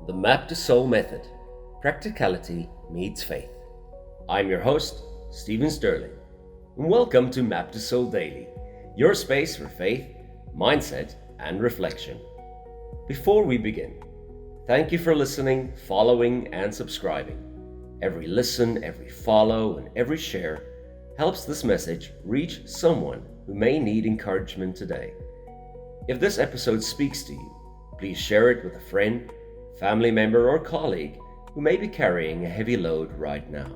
The Map2Soul Method. Practicality meets faith. I'm your host, Stephen Sterling, and welcome to Map2Soul Daily, your space for faith, mindset, and reflection. Before we begin, thank you for listening, following, and subscribing. Every listen, every follow, and every share helps this message reach someone who may need encouragement today. If this episode speaks to you, please share it with a friend, family member, or colleague who may be carrying a heavy load right now.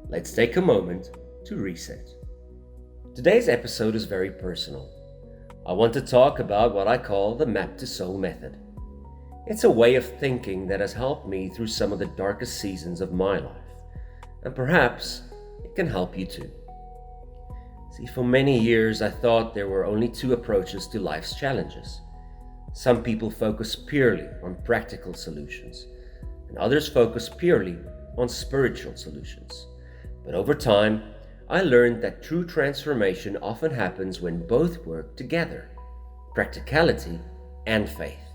Let's take a moment to reset. Today's episode is very personal. I want to talk about what I call the Map2Soul Method. It's a way of thinking that has helped me through some of the darkest seasons of my life, and perhaps it can help you too. See, for many years I thought there were only two approaches to life's challenges. Some people focus purely on practical solutions, and others focus purely on spiritual solutions. But over time, I learned that true transformation often happens when both work together: practicality and faith,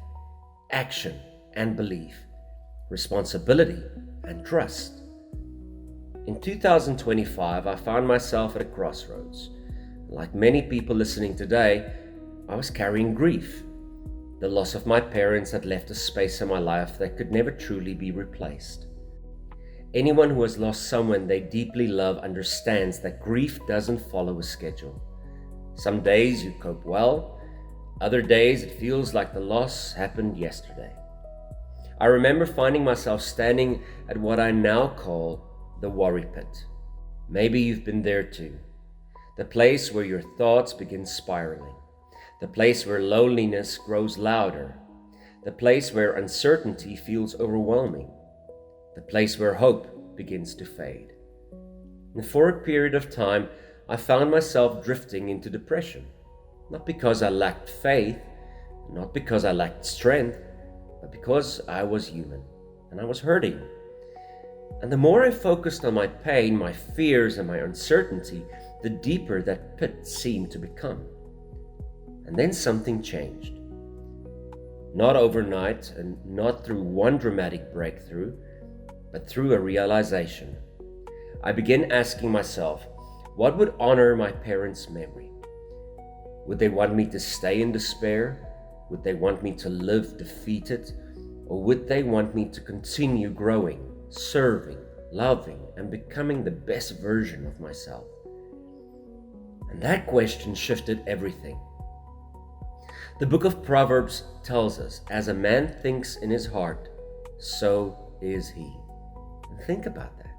action and belief, responsibility and trust. In 2025, I found myself at a crossroads. Like many people listening today, I was carrying grief. The loss of my parents had left a space in my life that could never truly be replaced. Anyone who has lost someone they deeply love understands that grief doesn't follow a schedule. Some days you cope well, other days it feels like the loss happened yesterday. I remember finding myself standing at what I now call the worry pit. Maybe you've been there too. The place where your thoughts begin spiraling. The place where loneliness grows louder. The place where uncertainty feels overwhelming. The place where hope begins to fade. And for a period of time, I found myself drifting into depression. Not because I lacked faith, not because I lacked strength, but because I was human and I was hurting. And the more I focused on my pain, my fears, and my uncertainty, the deeper that pit seemed to become. And then something changed. Not overnight and not through one dramatic breakthrough, but through a realization. I began asking myself, what would honor my parents' memory? Would they want me to stay in despair? Would they want me to live defeated? Or would they want me to continue growing, serving, loving, and becoming the best version of myself? And that question shifted everything. The book of Proverbs tells us, as a man thinks in his heart, so is he. And think about that.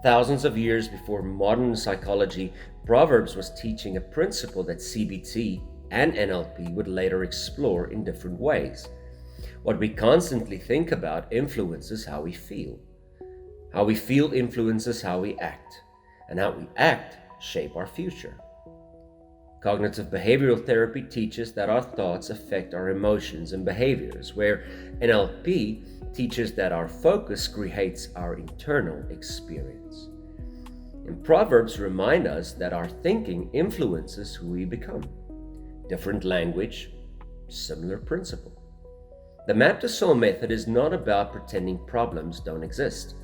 Thousands of years before modern psychology, Proverbs was teaching a principle that CBT and NLP would later explore in different ways. What we constantly think about influences how we feel. How we feel influences how we act. And how we act shape our future. Cognitive behavioral therapy teaches that our thoughts affect our emotions and behaviors, where NLP teaches that our focus creates our internal experience. And Proverbs remind us that our thinking influences who we become. Different language, similar principle. The Map2Soul Method is not about pretending problems don't exist.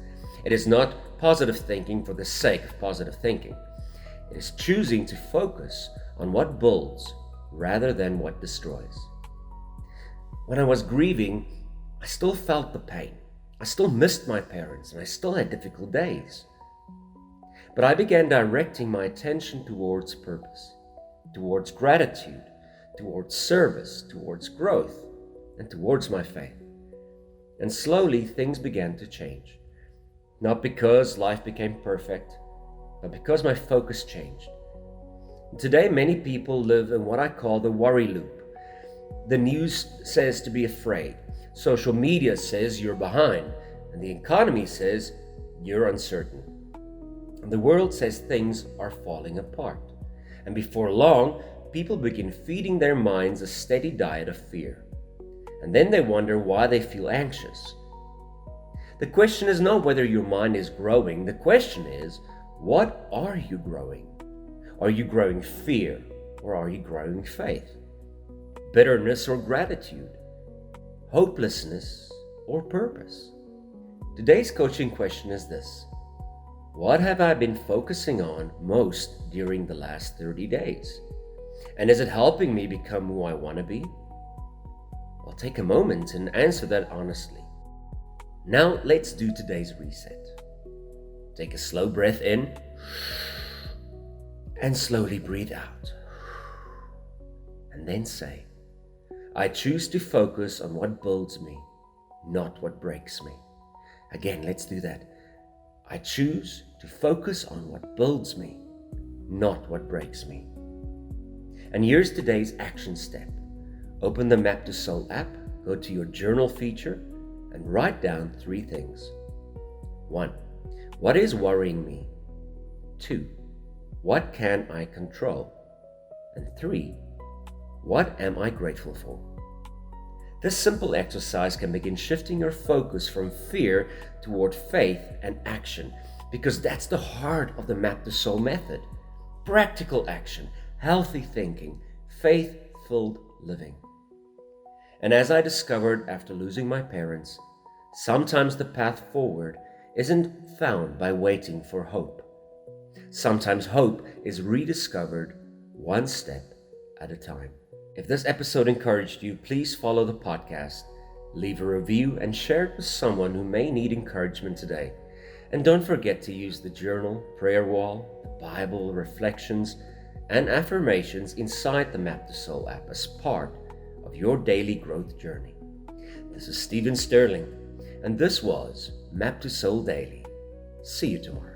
It is not positive thinking for the sake of positive thinking. It is choosing to focus on what builds rather than what destroys. When I was grieving, I still felt the pain. I still missed my parents and I still had difficult days. But I began directing my attention towards purpose, towards gratitude, towards service, towards growth, and towards my faith. And slowly things began to change. Not because life became perfect, but because my focus changed. Today, many people live in what I call the worry loop. The news says to be afraid. Social media says you're behind. And the economy says you're uncertain. And the world says things are falling apart. And before long, people begin feeding their minds a steady diet of fear. And then they wonder why they feel anxious. The question is not whether your mind is growing. The question is, what are you growing? Are you growing fear or are you growing faith? Bitterness or gratitude? hopelessness, or purpose? Today's coaching question is this: what have I been focusing on most during the last 30 days? And is it helping me become who I want to be? Well, take a moment and answer that honestly. Now let's do today's reset. Take a slow breath in and slowly breathe out. And then say, I choose to focus on what builds me, not what breaks me. Again, let's do that. I choose to focus on what builds me, not what breaks me. And here's today's action step. Open the Map2Soul app, go to your journal feature, and write down 3 things. 1. What is worrying me? 2. What can I control? And 3. What am I grateful for? This simple exercise can begin shifting your focus from fear toward faith and action, because that's the heart of the Map2Soul method. Practical action, healthy thinking, faith-filled living. And as I discovered after losing my parents, sometimes the path forward isn't found by waiting for hope. Sometimes hope is rediscovered one step at a time. If this episode encouraged you, please follow the podcast, leave a review, and share it with someone who may need encouragement today. And don't forget to use the journal, prayer wall, the Bible, reflections, and affirmations inside the Map2Soul app as part of your daily growth journey. This is Stephen Sterling, and this was Map2Soul Daily. See you tomorrow.